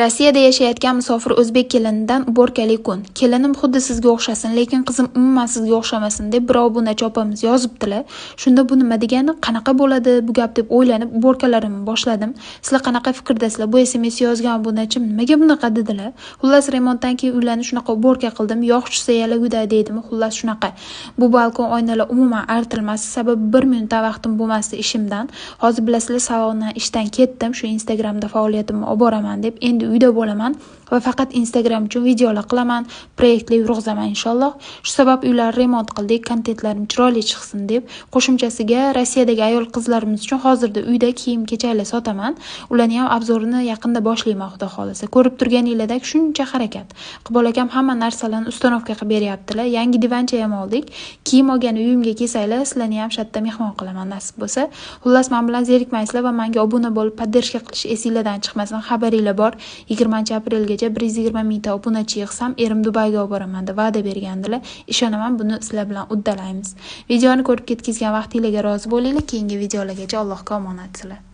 Rossiyada yashayotgan musofir o'zbek kelinidan uborkali kun. Kelinim xuddi sizga o'xshasin, lekin qizim umuman sizga o'xshamasin deb birov bunacha opamiz yozibdilar. Shunda bu nima degani, qanaqa bo'ladi bu gap deb o'ylanib uborkalarimni boshladim. Sizlar qanaqa fikrdasizlar? Bu SMS yozgan bunachim nimaga bunaqa dedilar? Xullas remontdan keyin uylarni shunaqa uborka qildim. Yog' tushsa yalaguda deydimi? Xullas shunaqa. Bu balkon oynalar umuman artilmas, sababi 1 minutdan vaqtim bo'lmasdi ishimdan. Hozir bilasizlar, salondan ishdan ketdim. Shu Instagramda faoliyatimni olib boraman deb endi uyda bo'laman va faqat Instagram uchun videolar qilaman, proyektli yurg'izaman inshaalloh. Shu sabab uylar remont qildik, kontentlarim chiroyli chiqsin deb. Qo'shimchasiga Rossiyadagi ayol qizlarimiz uchun hozirda uyda kiyim-kechaklar sotaman. Ularni ham obzorini yaqinda boshlayman, xudo xolisa. Ko'rib turganinglardek shuncha harakat. Iqbol akam hamma narsalarni ustanovka qilib beryaptilar. Yangi divancha ham oldik. Kiyim olgan uyimga kelsanglar, sizlarni ham shatda mehmon qilaman nasib bo'lsa. Xullas, men bilan zerikmaysizlar va menga obuna bo'lib, poddershka qilish esinglardan chiqmasin. Xabaringlar bor. 20-aprelgacha 120 mingta obunachi yig'sam, erim Dubayga olib boraman deb va'da bergandilar. Ishonaman, buni sizlar bilan uddalaymiz. Videoni ko'rib ketkizgan vaqtingizga rozi bo'linglar. Keyingi videolargacha Allohga omonatsizlar.